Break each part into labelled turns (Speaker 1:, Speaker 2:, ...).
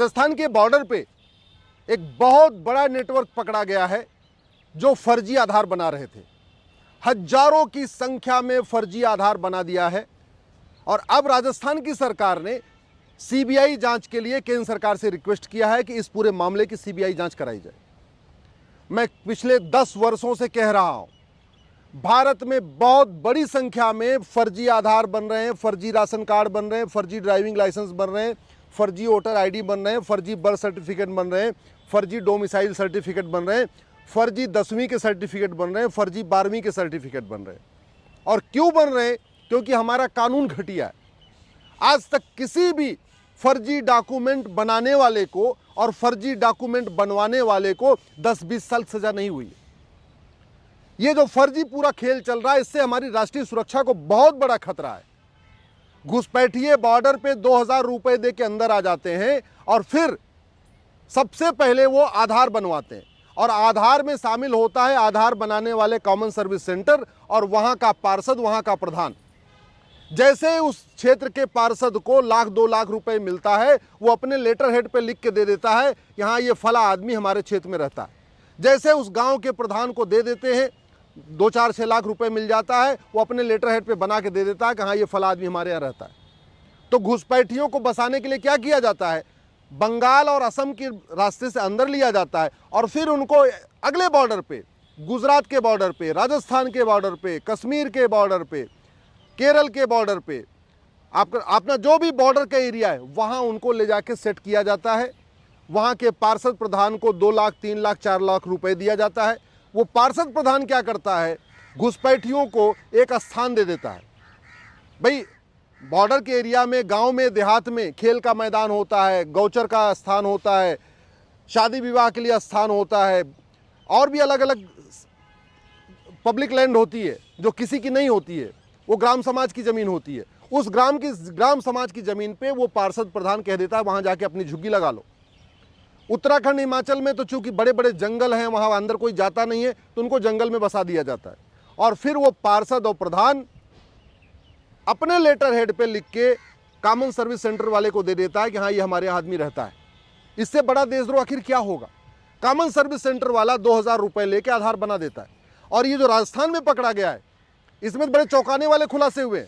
Speaker 1: राजस्थान के बॉर्डर पे एक बहुत बड़ा नेटवर्क पकड़ा गया है जो फर्जी आधार बना रहे थे। हजारों की संख्या में फर्जी आधार बना दिया है और अब राजस्थान की सरकार ने सीबीआई जांच के लिए केंद्र सरकार से रिक्वेस्ट किया है कि इस पूरे मामले की सीबीआई जांच कराई जाए। मैं पिछले 10 वर्षों से कह रहा हूं, भारत में बहुत बड़ी संख्या में फर्जी आधार बन रहे हैं, फर्जी राशन कार्ड बन रहे हैं, फर्जी ड्राइविंग लाइसेंस बन रहे हैं, फर्जी वोटर आईडी बन रहे हैं, फर्जी बर्थ सर्टिफिकेट बन रहे हैं, फर्जी डोमिसाइल सर्टिफिकेट बन रहे हैं, फर्जी 10वीं के सर्टिफिकेट बन रहे हैं, फर्जी 12वीं के सर्टिफिकेट बन रहे हैं। और क्यों बन रहे हैं? क्योंकि हमारा कानून घटिया है। आज तक किसी भी फर्जी डॉक्यूमेंट बनाने वाले को और फर्जी डॉक्यूमेंट बनवाने वाले को 10-20 साल सजा नहीं हुई है। ये जो फर्जी पूरा खेल चल रहा है, इससे हमारी राष्ट्रीय सुरक्षा को बहुत बड़ा खतरा है। घुसपैठिए बॉर्डर पे 2000 रुपए दे के अंदर आ जाते हैं और फिर सबसे पहले वो आधार बनवाते हैं और आधार में शामिल होता है आधार बनाने वाले कॉमन सर्विस सेंटर और वहां का पार्षद, वहां का प्रधान। जैसे उस क्षेत्र के पार्षद को 1-2 लाख रुपए मिलता है, वो अपने लेटर हेड पे लिख के दे देता है कि हाँ ये फला आदमी हमारे क्षेत्र में रहता है। जैसे उस गांव के प्रधान को दे देते हैं, 2-4-6 लाख रुपए मिल जाता है, वो अपने लेटर हेड पे बना के दे देता है कि हाँ ये फला आदमी हमारे यहाँ रहता है। तो घुसपैठियों को बसाने के लिए क्या किया जाता है? बंगाल और असम के रास्ते से अंदर लिया जाता है और फिर उनको अगले बॉर्डर पे, गुजरात के बॉर्डर पे, राजस्थान के बॉर्डर पे, कश्मीर के बॉर्डर पे, केरल के बॉर्डर पे, अपना जो भी बॉर्डर का एरिया है वहाँ उनको ले जाके सेट किया जाता है। वहाँ के पार्षद प्रधान को 2 लाख, 3 लाख, 4 लाख रुपए दिया जाता है। वो पार्षद प्रधान क्या करता है? घुसपैठियों को एक स्थान दे देता है। भाई बॉर्डर के एरिया में, गांव में, देहात में खेल का मैदान होता है, गौचर का स्थान होता है, शादी विवाह के लिए स्थान होता है, और भी अलग अलग पब्लिक लैंड होती है जो किसी की नहीं होती है, वो ग्राम समाज की ज़मीन होती है। उस ग्राम समाज की ज़मीन पे वो पार्षद प्रधान कह देता है वहाँ जाके अपनी झुग्गी लगा लो। उत्तराखंड, हिमाचल में तो चूंकि बड़े बड़े जंगल हैं, वहाँ अंदर कोई जाता नहीं है, तो उनको जंगल में बसा दिया जाता है और फिर वो पार्षद और प्रधान अपने लेटर हेड पे लिख के कॉमन सर्विस सेंटर वाले को दे देता है कि हाँ ये हमारे आदमी रहता है। इससे बड़ा देशद्रोह आखिर क्या होगा? कॉमन सर्विस सेंटर वाला 2000 रुपए लेके आधार बना देता है। और ये जो राजस्थान में पकड़ा गया है, इसमें बड़े चौंकाने वाले खुलासे हुए।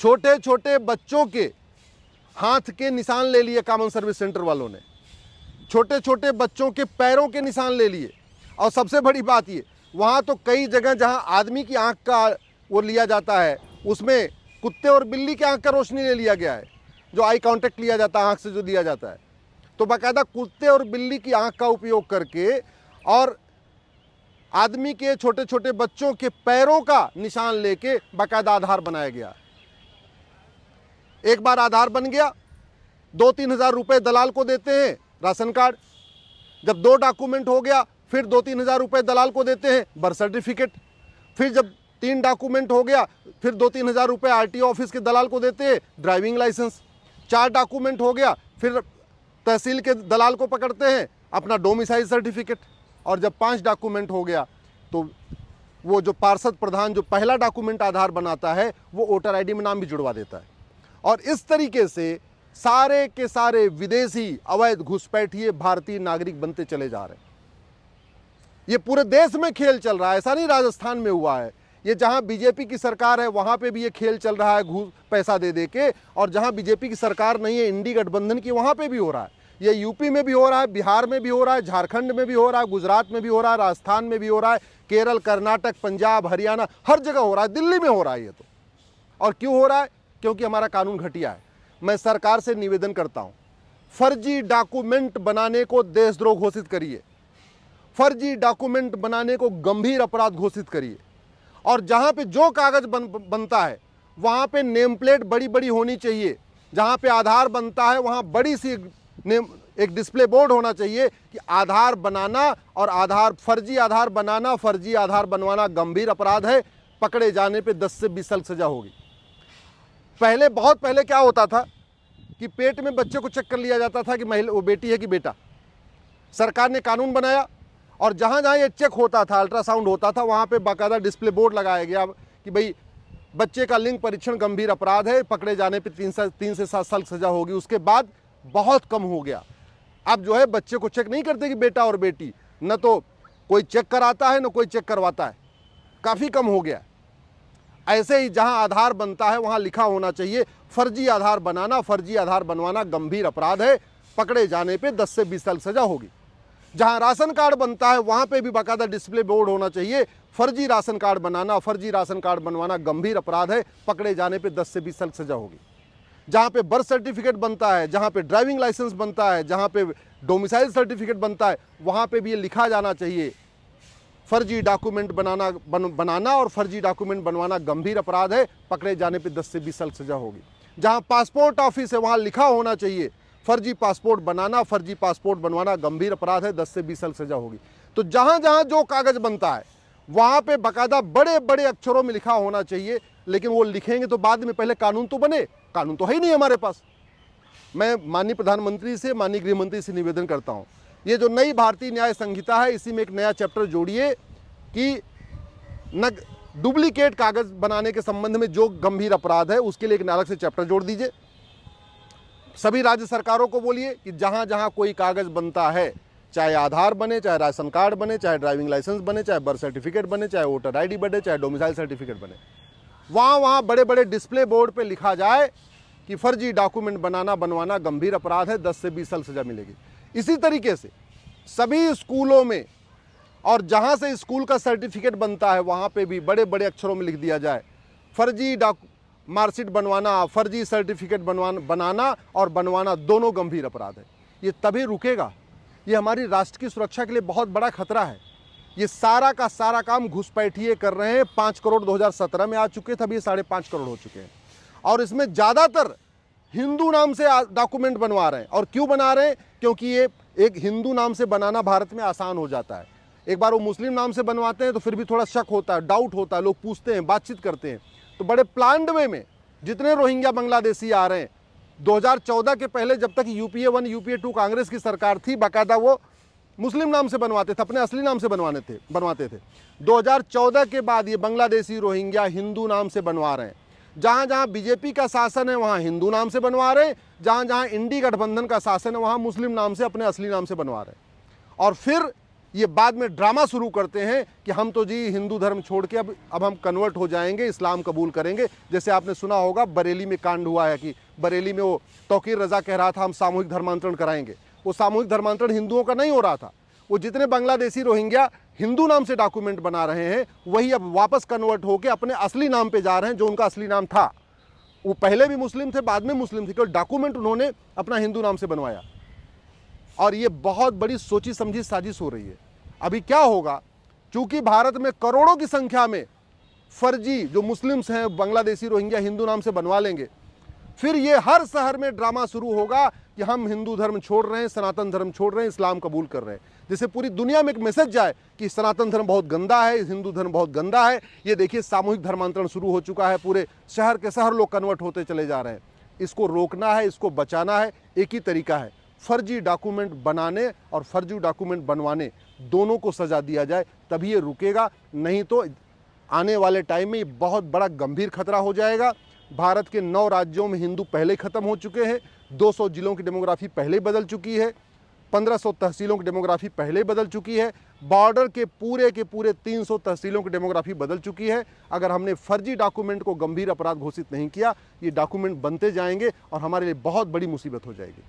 Speaker 1: छोटे छोटे बच्चों के हाथ के निशान ले लिए कॉमन सर्विस सेंटर वालों ने, छोटे छोटे बच्चों के पैरों के निशान ले लिए। और सबसे बड़ी बात ये, वहाँ तो कई जगह जहाँ आदमी की आंख का वो लिया जाता है, उसमें कुत्ते और बिल्ली की आंख का रोशनी ले लिया गया है, जो आई कांटेक्ट लिया जाता है, आंख से जो दिया जाता है। तो बाकायदा कुत्ते और बिल्ली की आंख का उपयोग करके और आदमी के छोटे छोटे बच्चों के पैरों का निशान लेके बाकायदा आधार बनाया गया। एक बार आधार बन गया, 2-3 हज़ार रुपये दलाल को देते हैं राशन कार्ड। जब 2 डॉक्यूमेंट हो गया, फिर 2-3 हज़ार रुपये दलाल को देते हैं बर्थ सर्टिफिकेट। फिर जब 3 डॉक्यूमेंट हो गया, फिर 2-3 हज़ार रुपये आरटीओ ऑफिस के दलाल को देते हैं ड्राइविंग लाइसेंस। 4 डॉक्यूमेंट हो गया, फिर तहसील के दलाल को पकड़ते हैं अपना डोमिसाइल सर्टिफिकेट। और जब 5 डॉक्यूमेंट हो गया तो वो जो पार्षद प्रधान जो पहला डॉक्यूमेंट आधार बनाता है, वो वोटर आईडी में नाम भी जुड़वा देता है। और इस तरीके से सारे के सारे विदेशी अवैध घुसपैठिए भारतीय नागरिक बनते चले जा रहे हैं। ये पूरे देश में खेल चल रहा है, ऐसा नहीं राजस्थान में हुआ है। ये जहां बीजेपी की सरकार है वहां पे भी ये खेल चल रहा है, घूस पैसा दे दे के। और जहां बीजेपी की सरकार नहीं है, इंडी गठबंधन की, वहां पे भी हो रहा है। ये यूपी में भी हो रहा है, बिहार में भी हो रहा है, झारखंड में भी हो रहा है, गुजरात में भी हो रहा है, राजस्थान में भी हो रहा है, केरल, कर्नाटक, पंजाब, हरियाणा, हर जगह हो रहा है, दिल्ली में हो रहा है ये तो। और क्यों हो रहा है? क्योंकि हमारा कानून घटिया है। मैं सरकार से निवेदन करता हूं, फर्जी डॉक्यूमेंट बनाने को देशद्रोह घोषित करिए, फर्जी डॉक्यूमेंट बनाने को गंभीर अपराध घोषित करिए। और जहां पे जो कागज बनता है वहां पे नेम प्लेट बड़ी बड़ी होनी चाहिए। जहां पे आधार बनता है वहां बड़ी सी एक डिस्प्ले बोर्ड होना चाहिए कि आधार बनाना और फर्जी आधार बनाना, फर्जी आधार बनवाना गंभीर अपराध है, पकड़े जाने पे 10 से 20 साल सजा होगी। पहले, बहुत पहले क्या होता था कि पेट में बच्चे को चेक कर लिया जाता था कि महिला वो बेटी है कि बेटा। सरकार ने कानून बनाया और जहाँ जहाँ ये चेक होता था, अल्ट्रासाउंड होता था, वहाँ पे बाकायदा डिस्प्ले बोर्ड लगाया गया कि भाई बच्चे का लिंग परीक्षण गंभीर अपराध है, पकड़े जाने पे 3 से 7 साल सजा होगी। उसके बाद बहुत कम हो गया। अब जो है बच्चे को चेक नहीं करते कि बेटा और बेटी, न तो कोई चेक कराता है न कोई चेक करवाता है, काफ़ी कम हो गया। ऐसे ही जहां आधार बनता है वहां लिखा होना चाहिए फर्जी आधार बनाना, फर्जी आधार बनवाना गंभीर अपराध है, पकड़े जाने पे 10 से 20 साल सजा होगी। जहां राशन कार्ड बनता है वहां पे भी बाकायदा डिस्प्ले बोर्ड होना चाहिए, फर्जी राशन कार्ड बनाना, फर्जी राशन कार्ड बनवाना गंभीर अपराध है, पकड़े जाने पे 10 से 20 साल सजा होगी। जहां पे बर्थ सर्टिफिकेट बनता है, जहां पे ड्राइविंग लाइसेंस बनता है, जहां पे डोमिसाइल सर्टिफिकेट बनता है, वहां पे भी ये लिखा जाना चाहिए फर्जी डॉक्यूमेंट बनाना और फर्जी डॉक्यूमेंट बनवाना गंभीर अपराध है, पकड़े जाने पे 10 से 20 साल सजा होगी। जहां पासपोर्ट ऑफिस है वहां लिखा होना चाहिए फर्जी पासपोर्ट बनाना, फर्जी पासपोर्ट बनवाना गंभीर अपराध है, 10 से 20 साल सजा होगी। तो जहां जहां जो कागज बनता है वहां पे बाकायदा बड़े बड़े अक्षरों में लिखा होना चाहिए। लेकिन वो लिखेंगे तो बाद में, पहले कानून तो बने, कानून तो है ही नहीं हमारे पास। मैं माननीय प्रधानमंत्री से, माननीय गृह मंत्री से निवेदन करता हूं, ये जो नई भारतीय न्याय संहिता है इसी में एक नया चैप्टर जोड़िए कि न डुप्लीकेट कागज बनाने के संबंध में जो गंभीर अपराध है उसके लिए एक अलग से चैप्टर जोड़ दीजिए। सभी राज्य सरकारों को बोलिए कि जहां जहां कोई कागज बनता है, चाहे आधार बने, चाहे राशन कार्ड बने, चाहे ड्राइविंग लाइसेंस बने, चाहे बर्थ सर्टिफिकेट बने, चाहे वोटर आईडी बने, चाहे डोमिसाइल सर्टिफिकेट बने, वहां वहां बड़े बड़े डिस्प्ले बोर्ड पे लिखा जाए कि फर्जी डॉक्यूमेंट बनाना बनवाना गंभीर अपराध है, 10 से 20 साल सजा मिलेगी। इसी तरीके से सभी स्कूलों में और जहां से स्कूल का सर्टिफिकेट बनता है वहां पे भी बड़े बड़े अक्षरों में लिख दिया जाए फर्जी मार्कशीट बनवाना, फर्जी सर्टिफिकेट बनाना और बनवाना दोनों गंभीर अपराध है। ये तभी रुकेगा। ये हमारी राष्ट्र की सुरक्षा के लिए बहुत बड़ा खतरा है। ये सारा का सारा काम घुसपैठिए कर रहे हैं। 5 करोड़ 2017 में आ चुके थे, अभी 5.5 करोड़ हो चुके हैं और इसमें ज़्यादातर हिंदू नाम से डॉक्यूमेंट बनवा रहे हैं। और क्यों बना रहे हैं? क्योंकि ये एक हिंदू नाम से बनाना भारत में आसान हो जाता है। एक बार वो मुस्लिम नाम से बनवाते हैं तो फिर भी थोड़ा शक होता है, डाउट होता है, लोग पूछते हैं, बातचीत करते हैं। तो बड़े प्लान्ड वे में जितने रोहिंग्या बांग्लादेशी आ रहे हैं, 2014 के पहले जब तक यूपीए 1 यूपीए 2 कांग्रेस की सरकार थी, बाकायदा वो मुस्लिम नाम से बनवाते थे, अपने असली नाम से बनवाते थे। 2014 के बाद ये बांग्लादेशी रोहिंग्या हिंदू नाम से बनवा रहे हैं। जहां जहां बीजेपी का शासन है वहां हिंदू नाम से बनवा रहे हैं, जहां जहां इंडी गठबंधन का शासन है वहां मुस्लिम नाम से, अपने असली नाम से बनवा रहे हैं। और फिर ये बाद में ड्रामा शुरू करते हैं कि हम तो जी हिंदू धर्म छोड़ के अब हम कन्वर्ट हो जाएंगे, इस्लाम कबूल करेंगे। जैसे आपने सुना होगा बरेली में कांड हुआ है कि बरेली में वो तौकीर रजा कह रहा था हम सामूहिक धर्मांतरण कराएंगे। वो सामूहिक धर्मांतरण हिंदुओं का नहीं हो रहा था। वो जितने बांग्लादेशी रोहिंग्या हिंदू नाम से डॉक्यूमेंट बना रहे हैं वही अब वापस कन्वर्ट होकर अपने असली नाम पे जा रहे हैं, जो उनका असली नाम था। वो पहले भी मुस्लिम थे, बाद में मुस्लिम थे, केवल डॉक्यूमेंट उन्होंने अपना हिंदू नाम से बनवाया। और ये बहुत बड़ी सोची समझी साजिश हो रही है। अभी क्या होगा, चूंकि भारत में करोड़ों की संख्या में फर्जी जो मुस्लिम्स हैं बांग्लादेशी रोहिंग्या हिंदू नाम से बनवा लेंगे, फिर ये हर शहर में ड्रामा शुरू होगा कि हम हिंदू धर्म छोड़ रहे हैं, सनातन धर्म छोड़ रहे हैं, इस्लाम कबूल कर रहे हैं। जिससे पूरी दुनिया में एक मैसेज जाए कि सनातन धर्म बहुत गंदा है, हिंदू धर्म बहुत गंदा है। ये देखिए सामूहिक धर्मांतरण शुरू हो चुका है, पूरे शहर के शहर लोग कन्वर्ट होते चले जा रहे हैं। इसको रोकना है, इसको बचाना है। एक ही तरीका है, फर्जी डॉक्यूमेंट बनाने और फर्जी डॉक्यूमेंट बनवाने दोनों को सजा दिया जाए, तभी ये रुकेगा। नहीं तो आने वाले टाइम में ये बहुत बड़ा गंभीर खतरा हो जाएगा। भारत के 9 राज्यों में हिंदू पहले ही खत्म हो चुके हैं, 200 जिलों की डेमोग्राफी पहले ही बदल चुकी है, 1500 तहसीलों की डेमोग्राफी पहले ही बदल चुकी है, बॉर्डर के पूरे 300 तहसीलों की डेमोग्राफी बदल चुकी है। अगर हमने फर्जी डॉक्यूमेंट को गंभीर अपराध घोषित नहीं किया, ये डॉक्यूमेंट बनते जाएंगे और हमारे लिए बहुत बड़ी मुसीबत हो जाएगी।